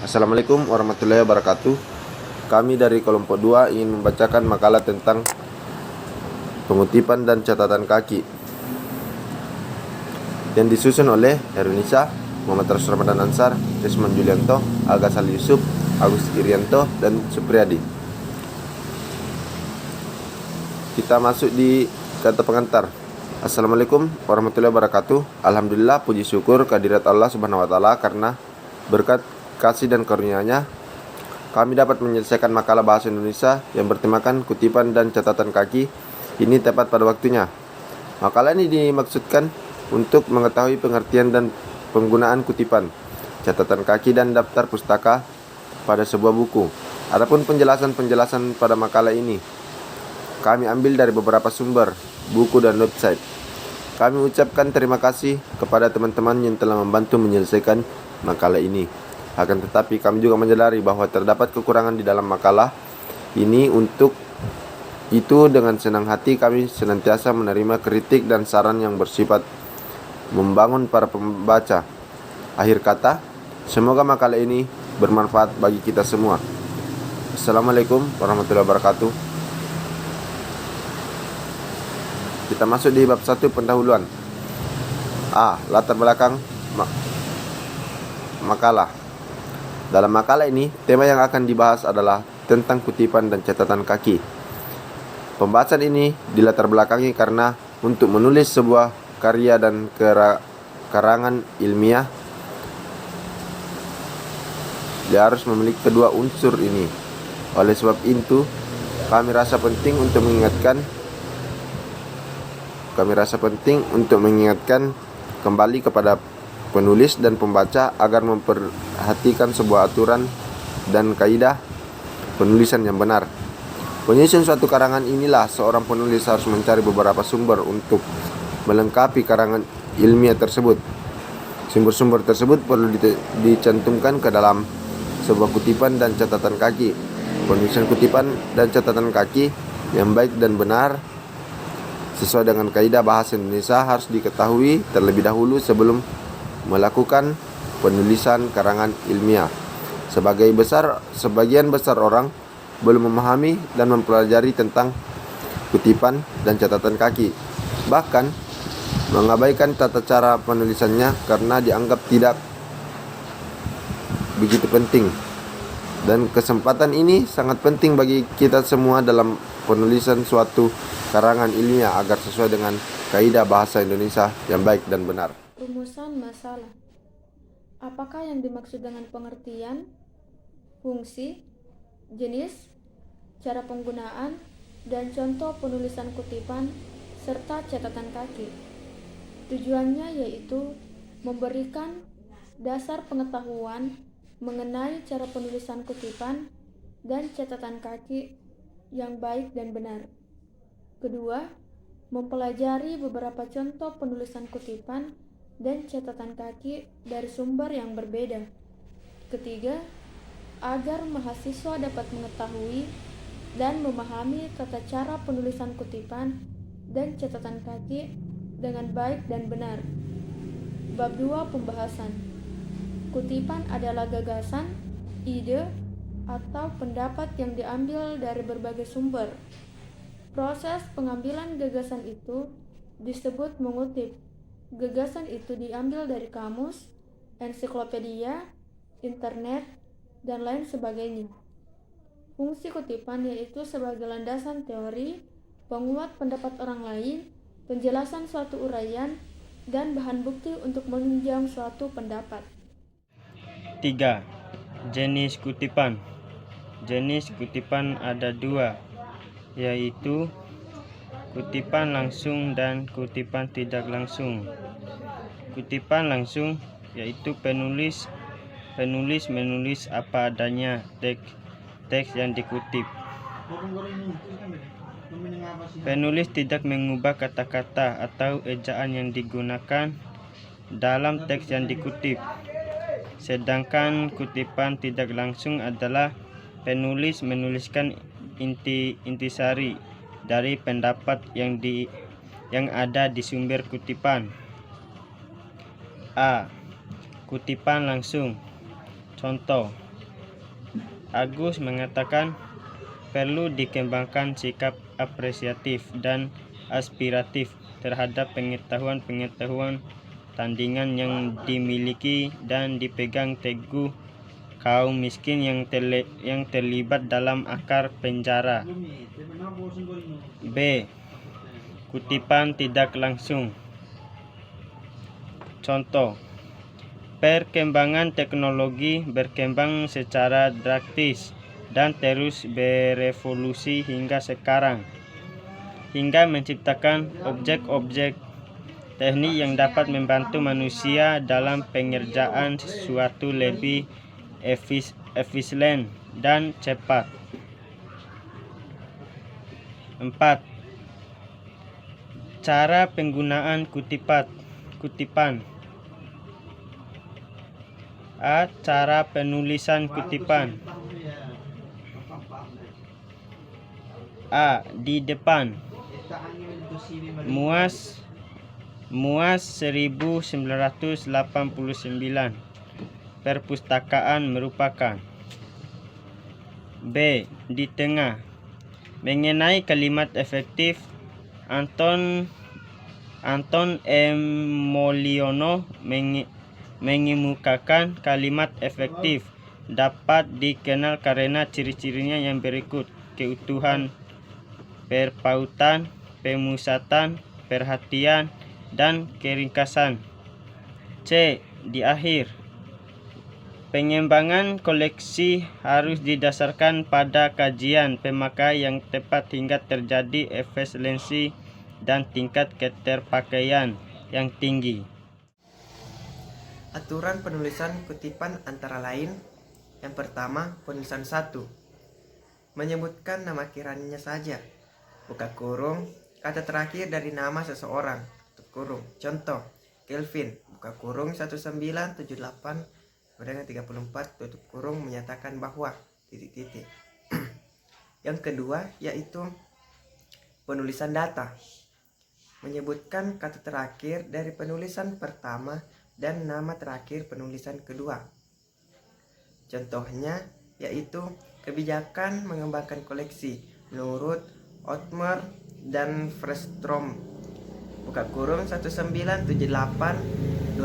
Assalamualaikum warahmatullahi wabarakatuh. Kami dari kelompok 2 ingin membacakan makalah tentang pengutipan dan catatan kaki yang disusun oleh Herunisa, Muhammad Rasul Ramadan Ansar, Desmond Julianto, Aga Sal Yusuf, Agus Irianto, dan Supriyadi. Kita masuk di kata pengantar. Assalamualaikum warahmatullahi wabarakatuh. Alhamdulillah, puji syukur kehadirat Allah Subhanahu wa taala, karena berkat kasih dan karunia-Nya kami dapat menyelesaikan makalah bahasa Indonesia yang bertemakan kutipan dan catatan kaki ini tepat pada waktunya. Makalah ini dimaksudkan untuk mengetahui pengertian dan penggunaan kutipan, catatan kaki, dan daftar pustaka pada sebuah buku. Adapun penjelasan pada makalah ini kami ambil dari beberapa sumber, buku, dan website. Kami ucapkan terima kasih kepada teman-teman yang telah membantu menyelesaikan makalah ini. Akan tetapi kami juga menyadari bahwa terdapat kekurangan di dalam makalah ini. Untuk itu dengan senang hati kami senantiasa menerima kritik dan saran yang bersifat membangun para pembaca. Akhir kata, semoga makalah ini bermanfaat bagi kita semua. Assalamualaikum warahmatullahi wabarakatuh. Kita masuk di bab 1, pendahuluan. Latar belakang makalah. Dalam makalah ini, tema yang akan dibahas adalah tentang kutipan dan catatan kaki. Pembahasan ini dilatar belakangi karena untuk menulis sebuah karya dan karangan ilmiah, dia harus memiliki kedua unsur ini. Oleh sebab itu, kami rasa penting untuk mengingatkan kembali kepada penulis dan pembaca agar memperhatikan sebuah aturan dan kaidah penulisan yang benar. Penyusun suatu karangan inilah seorang penulis harus mencari beberapa sumber untuk melengkapi karangan ilmiah tersebut. Sumber-sumber tersebut perlu dicantumkan ke dalam sebuah kutipan dan catatan kaki. Penulisan kutipan dan catatan kaki yang baik dan benar sesuai dengan kaidah bahasa Indonesia harus diketahui terlebih dahulu sebelum melakukan penulisan karangan ilmiah. Sebagian besar orang belum memahami dan mempelajari tentang kutipan dan catatan kaki, bahkan mengabaikan tata cara penulisannya karena dianggap tidak begitu penting. Dan kesempatan ini sangat penting bagi kita semua dalam penulisan suatu karangan ilmiah agar sesuai dengan kaidah bahasa Indonesia yang baik dan benar. Rumusan masalah. Apakah yang dimaksud dengan pengertian, fungsi, jenis, cara penggunaan, dan contoh penulisan kutipan serta catatan kaki? Tujuannya yaitu memberikan dasar pengetahuan mengenai cara penulisan kutipan dan catatan kaki yang baik dan benar. Kedua, mempelajari beberapa contoh penulisan kutipan dan catatan kaki dari sumber yang berbeda. Ketiga, agar mahasiswa dapat mengetahui dan memahami tata cara penulisan kutipan dan catatan kaki dengan baik dan benar. Bab 2, pembahasan. Kutipan adalah gagasan, ide, atau pendapat yang diambil dari berbagai sumber. Proses pengambilan gagasan itu disebut mengutip. Gagasan itu diambil dari kamus, ensiklopedia, internet, dan lain sebagainya. Fungsi kutipan yaitu sebagai landasan teori, penguat pendapat orang lain, penjelasan suatu uraian, dan bahan bukti untuk menunjang suatu pendapat. 3. Jenis kutipan. Jenis kutipan ada 2, yaitu kutipan langsung dan kutipan tidak langsung. Kutipan langsung yaitu penulis menulis apa adanya teks yang dikutip. Penulis tidak mengubah kata-kata atau ejaan yang digunakan dalam teks yang dikutip. Sedangkan kutipan tidak langsung adalah penulis menuliskan intisari dari pendapat yang ada di sumber kutipan. Kutipan langsung. Contoh, Agus mengatakan perlu dikembangkan sikap apresiatif dan aspiratif terhadap pengetahuan-pengetahuan tandingan yang dimiliki dan dipegang teguh kaum miskin yang terlibat dalam akar penjara. B. Kutipan tidak langsung. Contoh, perkembangan teknologi berkembang secara drastis dan terus berevolusi hingga sekarang, hingga menciptakan objek-objek teknik yang dapat membantu manusia dalam pengerjaan sesuatu lebih efisien dan cepat. 4. Cara penggunaan kutipan. A. Cara penulisan kutipan. A. Di depan. Muas 1989. Perpustakaan merupakan. B. Di tengah. Mengenai kalimat efektif, Anton M. Molionov mengemukakan kalimat efektif dapat dikenal karena ciri-cirinya yang berikut: keutuhan, perpautan, pemusatan, perhatian, dan keringkasan. C. Di akhir, pengembangan koleksi harus didasarkan pada kajian pemakai yang tepat hingga terjadi efisiensi dan tingkat keterpakaian yang tinggi. Aturan penulisan kutipan antara lain: yang pertama, penulisan 1 menyebutkan nama kiranya saja, buka kurung, kata terakhir dari nama seseorang, tutup kurung. Contoh, Kelvin, buka kurung 1978 dengan 34, tutup kurung, menyatakan bahwa ... Yang kedua yaitu penulisan data, menyebutkan kata terakhir dari penulisan pertama dan nama terakhir penulisan kedua. Contohnya yaitu kebijakan mengembangkan koleksi menurut Otmer dan Frestrom, buka kurung 1978-23,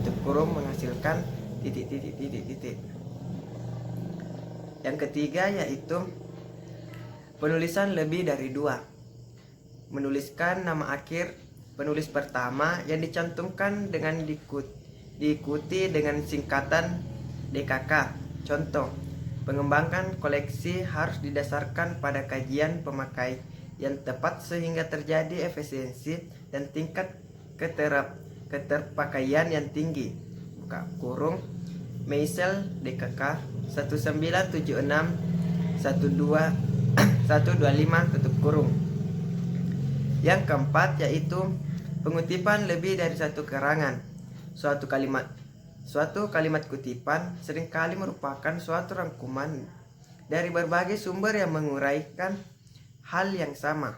tutup kurung, menghasilkan ... Yang ketiga yaitu penulisan lebih dari 2, menuliskan nama akhir penulis pertama yang dicantumkan dengan diikuti dengan singkatan DKK. Contoh, pengembangan koleksi harus didasarkan pada kajian pemakai yang tepat sehingga terjadi efisiensi dan tingkat keterpakaian yang tinggi, buka kurung, Meisel DKK 1976-125, tutup kurung. Yang keempat yaitu pengutipan lebih dari satu karangan. Suatu kalimat kutipan seringkali merupakan suatu rangkuman dari berbagai sumber yang menguraikan hal yang sama,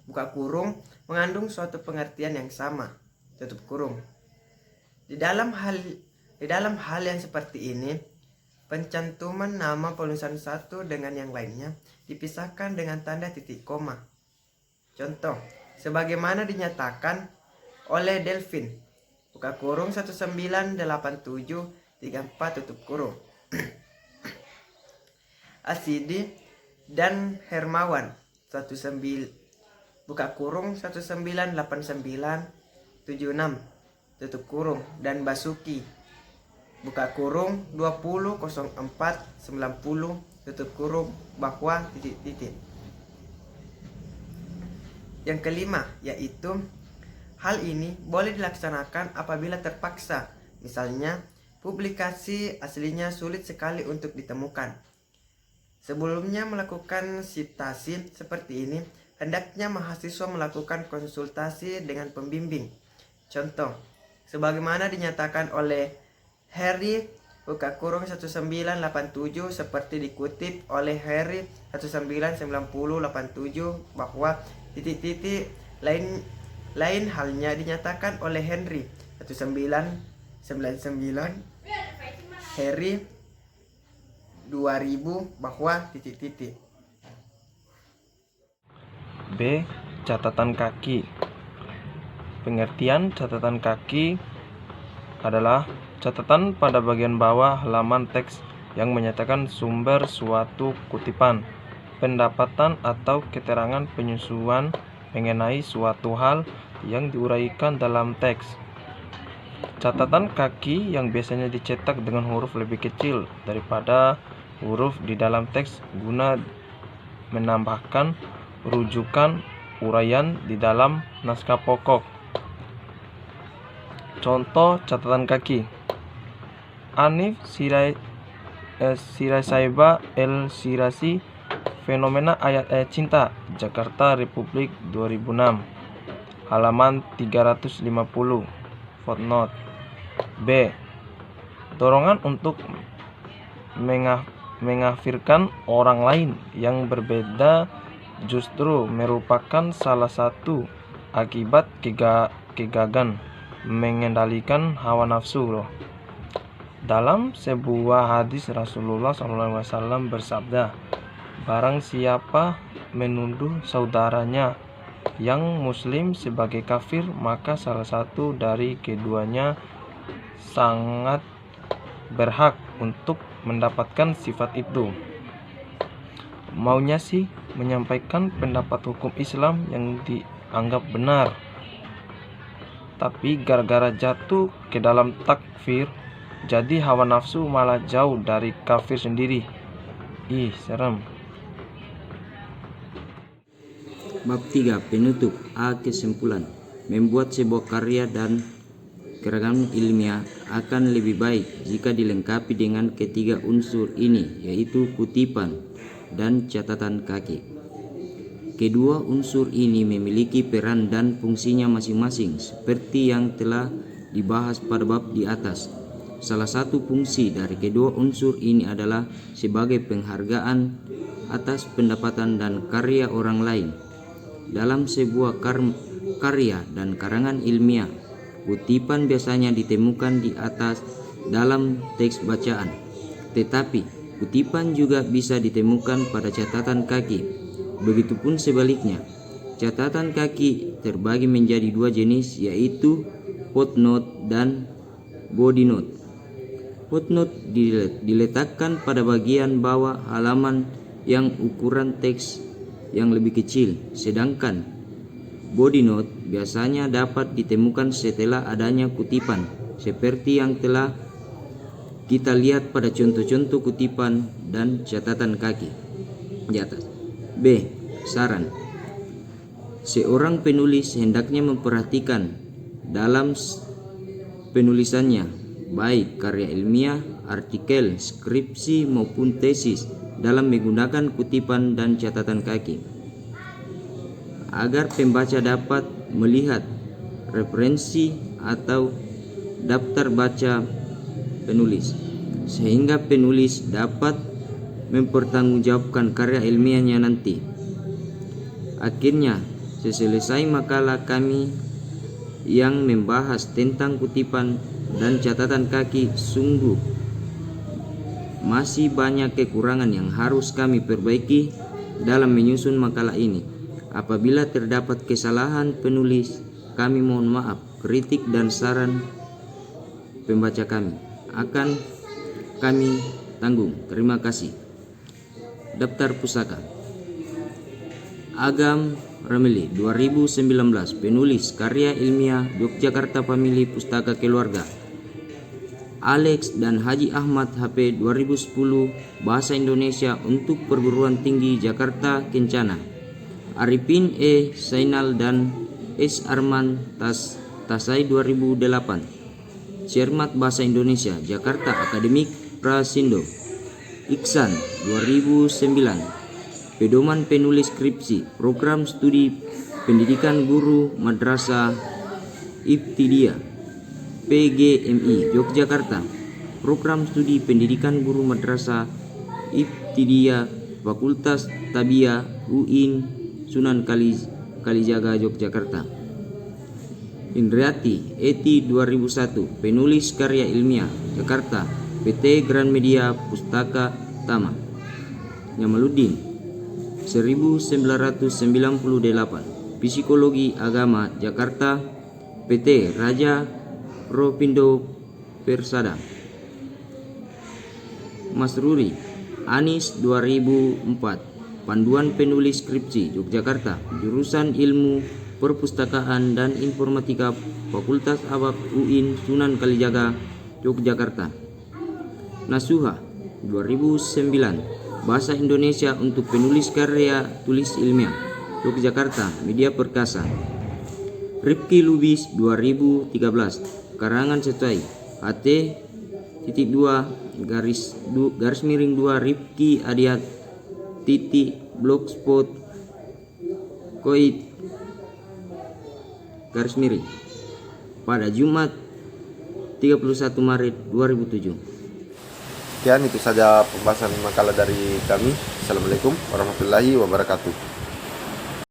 buka kurung, mengandung suatu pengertian yang sama, tutup kurung. Di dalam hal yang seperti ini, pencantuman nama penulisan satu dengan yang lainnya dipisahkan dengan tanda titik koma. Contoh, sebagaimana dinyatakan oleh Delphine, buka kurung 1987-34, tutup kurung. Asidi dan Hermawan buka kurung 1989-76, tutup kurung, dan Basuki, buka kurung 2004-90, tutup kurung, bahwa ... Yang kelima yaitu hal ini boleh dilaksanakan apabila terpaksa, misalnya publikasi aslinya sulit sekali untuk ditemukan. Sebelumnya melakukan sitasi seperti ini, hendaknya mahasiswa melakukan konsultasi dengan pembimbing. Contoh, sebagaimana dinyatakan oleh Harry, buka kurung 1987, seperti dikutip oleh Harry 1990-87, bahwa ... lain halnya dinyatakan oleh Henry 1999, Harry 2000 bahwa titik-titik. B. Catatan kaki. Pengertian catatan kaki adalah catatan pada bagian bawah halaman teks yang menyatakan sumber suatu kutipan, pendapatan atau keterangan penyusuan mengenai suatu hal yang diuraikan dalam teks. Catatan kaki yang biasanya dicetak dengan huruf lebih kecil daripada huruf di dalam teks guna menambahkan rujukan uraian di dalam naskah pokok. Contoh catatan kaki: Anif Siraisaiba El Sirasi, Fenomena Ayat Cinta, Jakarta Republik 2006, halaman 350. Footnote. B. Dorongan untuk mengkafirkan orang lain yang berbeda justru merupakan salah satu akibat kegagalan mengendalikan hawa nafsu. Dalam sebuah hadis Rasulullah SAW bersabda, barang siapa menuduh saudaranya yang muslim sebagai kafir, maka salah satu dari keduanya sangat berhak untuk mendapatkan sifat itu. Maunya sih menyampaikan pendapat hukum Islam yang dianggap benar, tapi gara-gara jatuh ke dalam takfir, jadi hawa nafsu malah jauh dari kafir sendiri. Ih, serem. Bab 3. Penutup. A. Kesimpulan. Membuat sebuah karya dan keragaman ilmiah akan lebih baik jika dilengkapi dengan ketiga unsur ini, yaitu kutipan dan catatan kaki. Kedua unsur ini memiliki peran dan fungsinya masing-masing seperti yang telah dibahas pada bab di atas. Salah satu fungsi dari kedua unsur ini adalah sebagai penghargaan atas pendapatan dan karya orang lain. Dalam sebuah karya dan karangan ilmiah, kutipan biasanya ditemukan di atas dalam teks bacaan, tetapi kutipan juga bisa ditemukan pada catatan kaki. Begitupun sebaliknya. Catatan kaki terbagi menjadi dua jenis, yaitu footnote dan body note. Footnote diletakkan pada bagian bawah halaman yang ukuran teks yang lebih kecil, sedangkan body note biasanya dapat ditemukan setelah adanya kutipan, seperti yang telah kita lihat pada contoh-contoh kutipan dan catatan kaki di atas. B. Saran. Seorang penulis hendaknya memperhatikan dalam penulisannya, baik karya ilmiah, artikel, skripsi maupun tesis, dalam menggunakan kutipan dan catatan kaki, agar pembaca dapat melihat referensi atau daftar baca penulis, sehingga penulis dapat mempertanggungjawabkan karya ilmiahnya nanti. Akhirnya, seselesai makalah kami yang membahas tentang kutipan dan catatan kaki, sungguh masih banyak kekurangan yang harus kami perbaiki dalam menyusun makalah ini. Apabila terdapat kesalahan penulis, kami mohon maaf. Kritik dan saran pembaca kami akan kami tanggung. Terima kasih. Daftar Pusaka. Agam Ramili 2019, penulis karya ilmiah, Yogyakarta Family Pustaka Keluarga. Alex dan Haji Ahmad HP 2010, Bahasa Indonesia untuk Perguruan Tinggi Jakarta Kencana. Arifin E. Sainal dan S. Arman Tasai 2008, Cermat Bahasa Indonesia, Jakarta Akademik Prasindo. Iksan 2009, pedoman penulis skripsi, program studi pendidikan guru Madrasah Ibtidaiyah PGMI Yogyakarta, program studi pendidikan guru Madrasah Ibtidaiyah Fakultas Tabia UIN Sunan Kalijaga Yogyakarta. Indriati Eti 2001, penulis karya ilmiah, Jakarta PT Gramedia Pustaka Tama. Jamaluddin 1998. Psikologi Agama Jakarta, PT Raja Propindo Persada. Masruri Anis 2004. Panduan penulis skripsi Yogyakarta, jurusan Ilmu Perpustakaan dan Informatika, Fakultas Awak UIN Sunan Kalijaga, Yogyakarta. Nasuha 2009. Bahasa Indonesia untuk penulis karya tulis ilmiah, Yogyakarta, Media Perkasa. Rifki Lubis 2013. Karangan sesuai HT.2 Rifki Adiat .blogspot koit pada Jumat 31 Maret 2007. Sekian itu saja pembahasan makalah dari kami. Assalamualaikum warahmatullahi wabarakatuh.